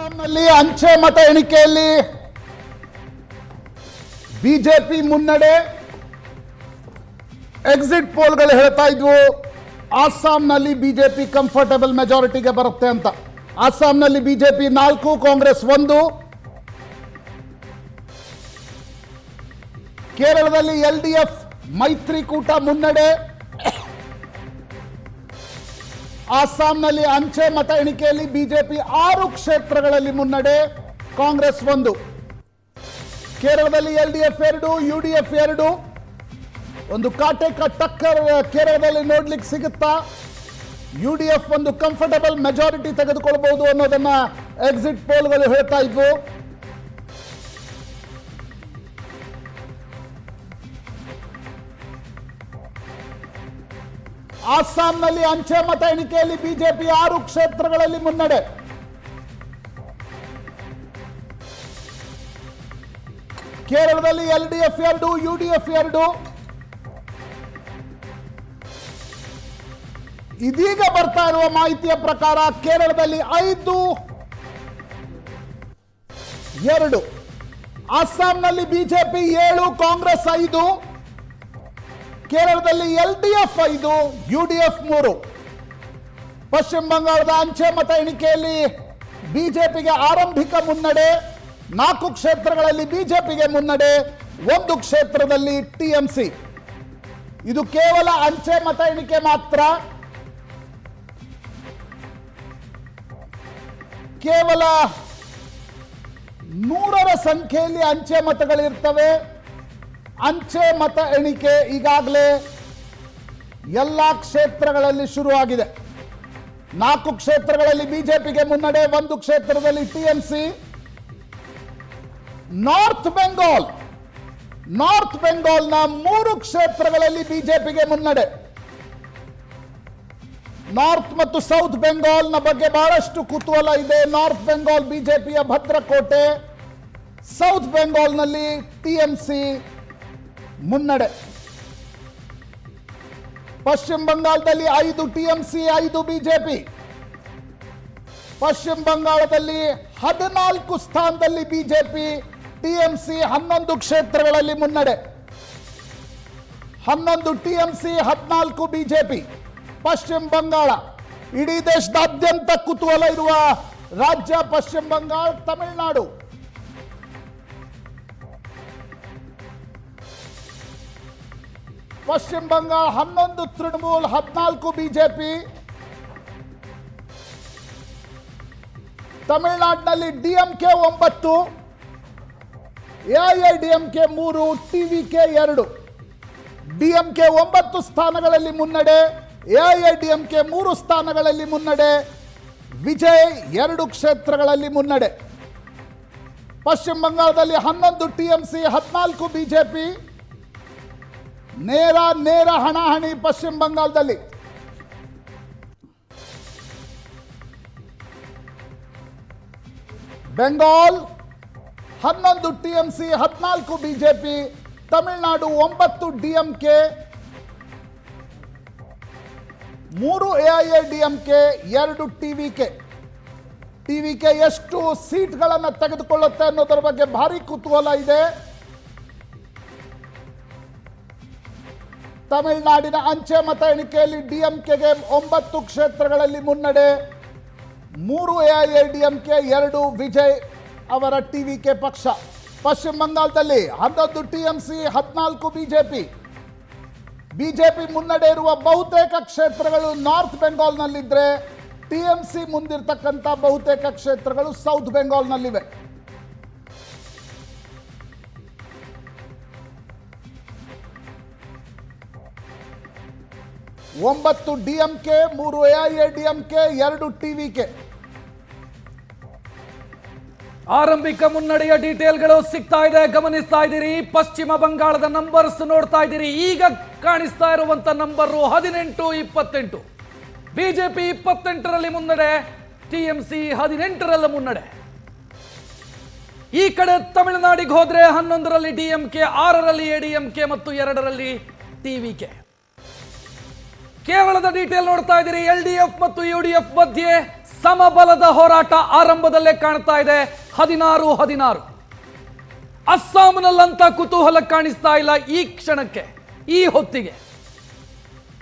ಅಸ್ಸಾಂನಲ್ಲಿ ಅಂಚೆ ಮತ ಎಣಿಕೆಯಲ್ಲಿ ಬಿಜೆಪಿ ಮುನ್ನಡೆ. ಎಕ್ಸಿಟ್ ಪೋಲ್ಗಳು ಹೇಳ್ತಾ ಇದ್ವು ಅಸ್ಸಾಂನಲ್ಲಿ ಬಿಜೆಪಿ ಕಂಫರ್ಟಬಲ್ ಮೆಜಾರಿಟಿಗೆ ಬರುತ್ತೆ ಅಂತ. ಅಸ್ಸಾಂನಲ್ಲಿ ಬಿಜೆಪಿ 4, ಕಾಂಗ್ರೆಸ್ 1. ಕೇರಳದಲ್ಲಿ ಎಲ್ಡಿಎಫ್ ಮೈತ್ರಿಕೂಟ ಮುನ್ನಡೆ. ಅಸ್ಸಾಂನಲ್ಲಿ ಅಂಚೆ ಮತ ಎಣಿಕೆಯಲ್ಲಿ ಬಿಜೆಪಿ 6 ಕ್ಷೇತ್ರಗಳಲ್ಲಿ ಮುನ್ನಡೆ, ಕಾಂಗ್ರೆಸ್ 1. ಕೇರಳದಲ್ಲಿ ಎಲ್ಡಿಎಫ್ 2, ಯುಡಿಎಫ್ 2. ಒಂದು ಕಾಟೇಕ ಟಕ್ಕರ್ ಕೇರಳದಲ್ಲಿ ನೋಡ್ಲಿಕ್ಕೆ ಸಿಗುತ್ತಾ? ಯುಡಿಎಫ್ ಒಂದು ಕಂಫರ್ಟಬಲ್ ಮೆಜಾರಿಟಿ ತೆಗೆದುಕೊಳ್ಬಹುದು ಅನ್ನೋದನ್ನ ಎಕ್ಸಿಟ್ ಪೋಲ್ಗಳು ಹೇಳ್ತಾ ಇದ್ವು. ಅಸ್ಸಾಂನಲ್ಲಿ ಅಂಚೆ ಮತ ಎಣಿಕೆಯಲ್ಲಿ ಬಿಜೆಪಿ 6 ಕ್ಷೇತ್ರಗಳಲ್ಲಿ ಮುನ್ನಡೆ. ಕೇರಳದಲ್ಲಿ ಎಲ್ಡಿಎಫ್ 2, ಯುಡಿಎಫ್ 2. ಇದೀಗ ಬರ್ತಾ ಇರುವ ಮಾಹಿತಿಯ ಪ್ರಕಾರ ಕೇರಳದಲ್ಲಿ 5, 2. ಅಸ್ಸಾಂನಲ್ಲಿ ಬಿಜೆಪಿ 7, ಕಾಂಗ್ರೆಸ್ 5. ಕೇರಳದಲ್ಲಿ ಎಲ್ಡಿಎಫ್ 5, ಯುಡಿಎಫ್ 3. ಪಶ್ಚಿಮ ಬಂಗಾಳದ ಅಂಚೆ ಮತ ಎಣಿಕೆಯಲ್ಲಿ ಬಿಜೆಪಿಗೆ ಆರಂಭಿಕ ಮುನ್ನಡೆ. 4 ಕ್ಷೇತ್ರಗಳಲ್ಲಿ ಬಿಜೆಪಿಗೆ ಮುನ್ನಡೆ, 1 ಕ್ಷೇತ್ರದಲ್ಲಿ ಟಿಎಂಸಿ. ಇದು ಕೇವಲ ಅಂಚೆ ಮತ ಎಣಿಕೆ ಮಾತ್ರ. ಕೇವಲ 100ರ ಸಂಖ್ಯೆಯಲ್ಲಿ ಅಂಚೆ ಮತಗಳಿರ್ತವೆ. ಅಂಚೆ ಮತ ಎಣಿಕೆ ಈಗಾಗಲೇ ಎಲ್ಲ ಕ್ಷೇತ್ರಗಳಲ್ಲಿ ಶುರುವಾಗಿದೆ. 4 ಕ್ಷೇತ್ರಗಳಲ್ಲಿ ಬಿಜೆಪಿಗೆ ಮುನ್ನಡೆ, 1 ಕ್ಷೇತ್ರದಲ್ಲಿ ಟಿಎಂಸಿ. ನಾರ್ತ್ ಬೆಂಗಾಲ್ನ 3 ಕ್ಷೇತ್ರಗಳಲ್ಲಿ ಬಿಜೆಪಿಗೆ ಮುನ್ನಡೆ. ನಾರ್ತ್ ಮತ್ತು ಸೌತ್ ಬೆಂಗಾಲ್ನ ಬಗ್ಗೆ ಬಹಳಷ್ಟು ಕುತೂಹಲ ಇದೆ. ನಾರ್ತ್ ಬೆಂಗಾಲ್ ಬಿಜೆಪಿಯ ಭದ್ರಕೋಟೆ, ಸೌತ್ ಬೆಂಗಾಲ್ನಲ್ಲಿ ಟಿಎಂಸಿ ಮುನ್ನಡೆ. ಪಶ್ಚಿಮ ಬಂಗಾಳದಲ್ಲಿ 5 ಟಿಎಂಸಿ, 5 ಬಿಜೆಪಿ. ಪಶ್ಚಿಮ ಬಂಗಾಳದಲ್ಲಿ 14 ಸ್ಥಾನದಲ್ಲಿ ಬಿಜೆಪಿ, ಟಿಎಂಸಿ 11 ಕ್ಷೇತ್ರಗಳಲ್ಲಿ ಮುನ್ನಡೆ. 11 ಟಿಎಂಸಿ, 14 ಬಿಜೆಪಿ. ಪಶ್ಚಿಮ ಬಂಗಾಳ ಇಡೀ ದೇಶದಾದ್ಯಂತ ಕುತೂಹಲ ಇರುವ ರಾಜ್ಯ ಪಶ್ಚಿಮ ಬಂಗಾಳ. ತಮಿಳುನಾಡು ಪಶ್ಚಿಮ ಬಂಗಾಳ 11 ತೃಣಮೂಲ್, 14 ಬಿಜೆಪಿ. ತಮಿಳುನಾಡಿನಲ್ಲಿ ಡಿಎಂಕೆ 9, ಎಐಎಡಿಎಂಕೆ 3, ಟಿವಿಕೆ 2. ಡಿಎಂಕೆ 9 ಸ್ಥಾನಗಳಲ್ಲಿ ಮುನ್ನಡೆ, ಎಐಎಡಿಎಂಕೆ 3 ಸ್ಥಾನಗಳಲ್ಲಿ ಮುನ್ನಡೆ, ವಿಜಯ್ 2 ಕ್ಷೇತ್ರಗಳಲ್ಲಿ ಮುನ್ನಡೆ. ಪಶ್ಚಿಮ ಬಂಗಾಳದಲ್ಲಿ 11 ಟಿಎಂಸಿ, 14 ಬಿಜೆಪಿ. ನೇರ ಹಣಾಹಣಿ ಪಶ್ಚಿಮ ಬಂಗಾಳದಲ್ಲಿ. Bengal 11 TMC, 14 BJP. Tamil Nadu 9 DMK, 3 AIADMK, 2 TVK. TVK ಎಷ್ಟು ಸೀಟ್ಗಳನ್ನು ತೆಗೆದುಕೊಳ್ಳುತ್ತೆ ಅನ್ನೋದರ ಬಗ್ಗೆ ಭಾರಿ ಕುತೂಹಲ ಇದೆ. ತಮಿಳುನಾಡಿನ ಅಂಚೆ ಮತ ಎಣಿಕೆಯಲ್ಲಿ ಡಿಎಂಕೆಗೆ 9 ಕ್ಷೇತ್ರಗಳಲ್ಲಿ ಮುನ್ನಡೆ, 3 ಎಐಎಡಿಎಂಕೆ, 2 ವಿಜಯ್ ಅವರ ಟಿವಿಕೆ ಪಕ್ಷ. ಪಶ್ಚಿಮ ಬಂಗಾಳದಲ್ಲಿ 11 ಟಿಎಂಸಿ, 14 ಬಿಜೆಪಿ. ಬಿಜೆಪಿ ಮುನ್ನಡೆ ಇರುವ ಬಹುತೇಕ ಕ್ಷೇತ್ರಗಳು ನಾರ್ತ್ ಬೆಂಗಾಲ್ನಲ್ಲಿದ್ದರೆ, ಟಿಎಂಸಿ ಮುಂದಿರ್ತಕ್ಕಂಥ ಬಹುತೇಕ ಕ್ಷೇತ್ರಗಳು ಸೌತ್ ಬೆಂಗಾಲ್ನಲ್ಲಿವೆ. ಒಂಬತ್ತು ಡಿಎಂಕೆ, 3 ಎಐಎಡಿಎಂಕೆ, 2 ಟಿವಿಕೆ. ಆರಂಭಿಕ ಮುನ್ನಡೆಯ ಡೀಟೇಲ್ಗಳು ಸಿಗ್ತಾ ಇದೆ, ಗಮನಿಸ್ತಾ ಇದ್ದೀರಿ. ಪಶ್ಚಿಮ ಬಂಗಾಳದ ನಂಬರ್ಸ್ ನೋಡ್ತಾ ಇದ್ದೀರಿ. ಈಗ ಕಾಣಿಸ್ತಾ ಇರುವಂತ ನಂಬರ್ 18, 28. ಬಿಜೆಪಿ 28ರಲ್ಲಿ ಮುನ್ನಡೆ, ಟಿಎಂಸಿ 18ರಲ್ಲಿ ಮುನ್ನಡೆ. ಈ ಕಡೆ ತಮಿಳುನಾಡಿಗೆ ಹೋದ್ರೆ 11ರಲ್ಲಿ ಡಿಎಂಕೆ, 6ರಲ್ಲಿ ಎಡಿಎಂಕೆ ಮತ್ತು 2ರಲ್ಲಿ ಟಿವಿಕೆ. ಕೇರಳದ ಡೀಟೇಲ್ ನೋಡ್ತಾ ಇದ್ದೀರಿ. LDF ಮತ್ತು UDF ಮಧ್ಯೆ ಸಮಬಲದ ಹೋರಾಟ ಆರಂಭದಲ್ಲೇ ಕಾಣ್ತಾ ಇದೆ. 16-16. ಅಸ್ಸಾಂನಲ್ಲಂತ ಕುತೂಹಲ ಕಾಣಿಸ್ತಾ ಇಲ್ಲ ಈ ಕ್ಷಣಕ್ಕೆ, ಈ ಹೊತ್ತಿಗೆ.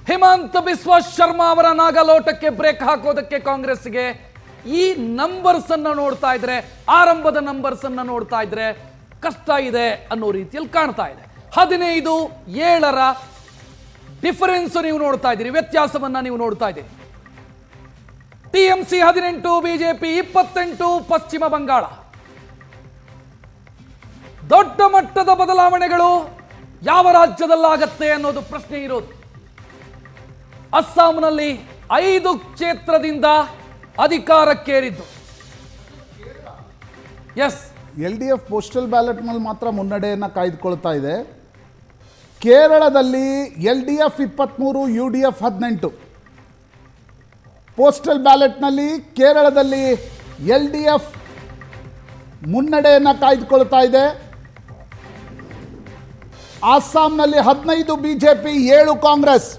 ಹಿಮಂತ ಬಿಸ್ವಾ ಶರ್ಮಾ ಅವರ ನಾಗಲೋಟಕ್ಕೆ ಬ್ರೇಕ್ ಹಾಕೋದಕ್ಕೆ ಕಾಂಗ್ರೆಸ್ಗೆ ಈ ನಂಬರ್ಸ್ ಅನ್ನ ನೋಡ್ತಾ ಇದ್ರೆ, ಆರಂಭದ ನಂಬರ್ಸ್ ಅನ್ನ ನೋಡ್ತಾ ಇದ್ರೆ ಕಷ್ಟ ಇದೆ ಅನ್ನೋ ರೀತಿಯಲ್ಲಿ ಕಾಣ್ತಾ ಇದೆ. 15-7 ಡಿಫರೆನ್ಸ್ ನೀವು ನೋಡ್ತಾ ಇದ್ದೀರಿ, ವ್ಯತ್ಯಾಸವನ್ನ ನೀವು ನೋಡ್ತಾ ಇದ್ದೀರಿ. TMC 18, ಬಿಜೆಪಿ 28, ಪಶ್ಚಿಮ ಬಂಗಾಳ. ದೊಡ್ಡ ಮಟ್ಟದ ಬದಲಾವಣೆಗಳು ಯಾವ ರಾಜ್ಯದಲ್ಲಾಗತ್ತೆ ಅನ್ನೋದು ಪ್ರಶ್ನೆ ಇರೋದು. ಅಸ್ಸಾಂನಲ್ಲಿ 5 ಕ್ಷೇತ್ರದಿಂದ ಅಧಿಕಾರಕ್ಕೇರಿದ್ದು. ಎಸ್, LDF ಪೋಸ್ಟಲ್ ಬ್ಯಾಲೆಟ್ನಲ್ಲಿ ಮಾತ್ರ ಮುನ್ನಡೆಯನ್ನು ಕಾಯ್ದುಕೊಳ್ತಾ ಇದೆ. ಕೇರಳದಲ್ಲಿ LDF 23, UDF 18. ಪೋಸ್ಟಲ್ ಬ್ಯಾಲೆಟ್ನಲ್ಲಿ ಕೇರಳದಲ್ಲಿ LDF ಮುನ್ನಡೆಯನ್ನು ಕಾಯ್ದುಕೊಳ್ತಾ ಇದೆ. ಅಸ್ಸಾಂನಲ್ಲಿ 15 ಬಿಜೆಪಿ, 7 ಕಾಂಗ್ರೆಸ್.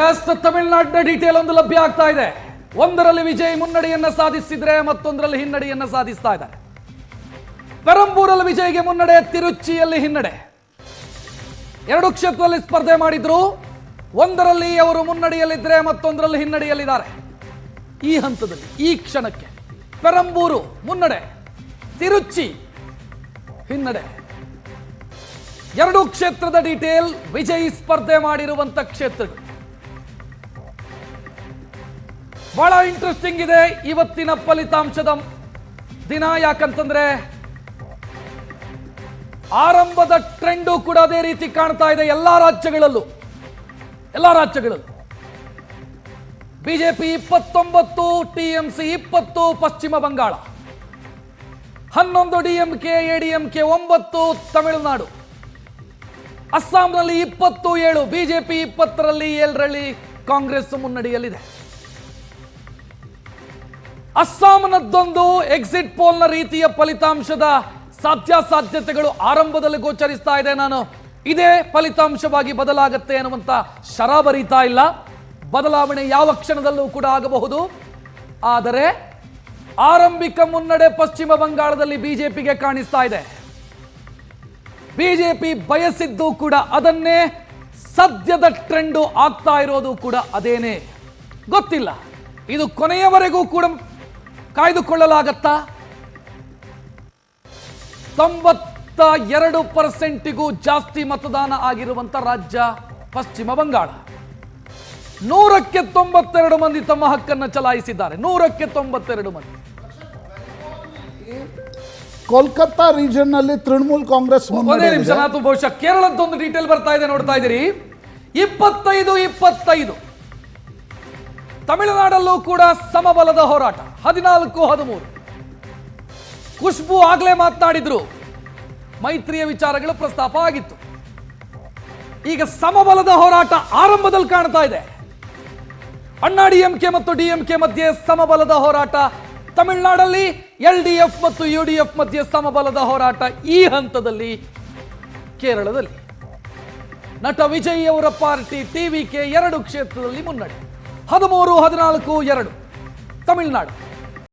ಎಸ್, ತಮಿಳುನಾಡಿನ ಡೀಟೇಲ್ ಒಂದು ಲಭ್ಯ ಆಗ್ತಾ ಇದೆ. ಒಂದರಲ್ಲಿ ವಿಜಯ್ ಮುನ್ನಡೆಯನ್ನ ಸಾಧಿಸಿದ್ರೆ ಮತ್ತೊಂದರಲ್ಲಿ ಹಿನ್ನಡೆಯನ್ನ ಸಾಧಿಸ್ತಾ ಇದ್ದಾರೆ. ಪೆರಂಬೂರಲ್ಲಿ ವಿಜಯ್ಗೆ ಮುನ್ನಡೆ, ತಿರುಚಿಯಲ್ಲಿ ಹಿನ್ನಡೆ. 2 ಕ್ಷೇತ್ರದಲ್ಲಿ ಸ್ಪರ್ಧೆ ಮಾಡಿದ್ರು. ಒಂದರಲ್ಲಿ ಅವರು ಮುನ್ನಡೆಯಲ್ಲಿದ್ದರೆ ಮತ್ತೊಂದರಲ್ಲಿ ಹಿನ್ನಡೆಯಲ್ಲಿದ್ದಾರೆ. ಈ ಹಂತದಲ್ಲಿ ಈ ಕ್ಷಣಕ್ಕೆ ಪೆರಂಬೂರು ಮುನ್ನಡೆ, ತಿರುಚಿ ಹಿನ್ನಡೆ. 2 ಕ್ಷೇತ್ರದ ಡೀಟೇಲ್, ವಿಜಯ್ ಸ್ಪರ್ಧೆ ಮಾಡಿರುವಂತ ಕ್ಷೇತ್ರಗಳು. ಬಹಳ ಇಂಟ್ರೆಸ್ಟಿಂಗ್ ಇದೆ ಇವತ್ತಿನ ಫಲಿತಾಂಶದ ದಿನ. ಯಾಕಂತಂದ್ರೆ ಆರಂಭದ ಟ್ರೆಂಡು ಕೂಡ ಅದೇ ರೀತಿ ಕಾಣ್ತಾ ಇದೆ ಎಲ್ಲಾ ರಾಜ್ಯಗಳಲ್ಲೂ. ಬಿಜೆಪಿ 29, TMC 20, ಪಶ್ಚಿಮ ಬಂಗಾಳ 11, DMK ADMK 9, ತಮಿಳುನಾಡು. ಅಸ್ಸಾಂನಲ್ಲಿ 27, ಬಿಜೆಪಿ 20ರಲ್ಲಿ 7ರಲ್ಲಿ ಕಾಂಗ್ರೆಸ್ ಮುನ್ನಡೆಯಲ್ಲಿದೆ. ಅಸ್ಸಾಂನದ್ದೊಂದು ಎಕ್ಸಿಟ್ ಪೋಲ್ನ ರೀತಿಯ ಫಲಿತಾಂಶದ ಸಾಧ್ಯತೆಗಳು ಆರಂಭದಲ್ಲಿ ಗೋಚರಿಸ್ತಾ ಇದೆ. ನಾನು ಇದೇ ಫಲಿತಾಂಶವಾಗಿ ಬದಲಾಗತ್ತೆ ಅನ್ನುವಂತ ಶರ ಬರೀತಾ ಇಲ್ಲ. ಬದಲಾವಣೆ ಯಾವ ಕ್ಷಣದಲ್ಲೂ ಕೂಡ ಆಗಬಹುದು. ಆದರೆ ಆರಂಭಿಕ ಮುನ್ನಡೆ ಪಶ್ಚಿಮ ಬಂಗಾಳದಲ್ಲಿ ಬಿಜೆಪಿಗೆ ಕಾಣಿಸ್ತಾ ಇದೆ. ಬಿಜೆಪಿ ಬಯಸಿದ್ದು ಕೂಡ ಅದನ್ನೇ, ಸದ್ಯದ ಟ್ರೆಂಡು ಆಗ್ತಾ ಇರೋದು ಕೂಡ ಅದೇನೇ. ಗೊತ್ತಿಲ್ಲ ಇದು ಕೊನೆಯವರೆಗೂ ಕೂಡ ಕಾಯ್ದುಕೊಳ್ಳಲಾಗತ್ತಾ. 92%ಗೂ ಜಾಸ್ತಿ ಮತದಾನ ಆಗಿರುವಂತ ರಾಜ್ಯ ಪಶ್ಚಿಮ ಬಂಗಾಳ. 100ಕ್ಕೆ 92 ಮಂದಿ ತಮ್ಮ ಹಕ್ಕನ್ನು ಚಲಾಯಿಸಿದ್ದಾರೆ. 100ಕ್ಕೆ 92 ಮಂದಿ. ಕೋಲ್ಕತ್ತಾ ರೀಜನ್ ನಲ್ಲಿ ತೃಣಮೂಲ್ ಕಾಂಗ್ರೆಸ್ ಒಂದೇ ನಿಮಿಷ, ನಾನು ಬಹುಶಃ ಕೇರಳದೊಂದು ಡೀಟೇಲ್ ಬರ್ತಾ ಇದೆ, ನೋಡ್ತಾ ಇದ್ದೀರಿ. 25-25. ತಮಿಳುನಾಡಲ್ಲೂ ಕೂಡ ಸಮಬಲದ ಹೋರಾಟ. 14-13. ಖುಷ್ಬು ಆಗ್ಲೇ ಮಾತನಾಡಿದ್ರು, ಮೈತ್ರಿಯ ವಿಚಾರಗಳು ಪ್ರಸ್ತಾಪ ಆಗಿತ್ತು. ಈಗ ಸಮಬಲದ ಹೋರಾಟ ಆರಂಭದಲ್ಲಿ ಕಾಣ್ತಾ ಇದೆ. ಅಣ್ಣಾ DMK ಮತ್ತು DMK ಮಧ್ಯೆ ಸಮಬಲದ ಹೋರಾಟ. ತಮಿಳುನಾಡಲ್ಲಿ LDF ಮತ್ತು UDF ಮಧ್ಯೆ ಸಮಬಲದ ಹೋರಾಟ ಈ ಹಂತದಲ್ಲಿ. ಕೇರಳದಲ್ಲಿ ನಟ ವಿಜಯ್ ಅವರ ಪಾರ್ಟಿ TVK 2 ಕ್ಷೇತ್ರದಲ್ಲಿ ಮುನ್ನಡೆ. 13-14-2 ತಮಿಳುನಾಡು.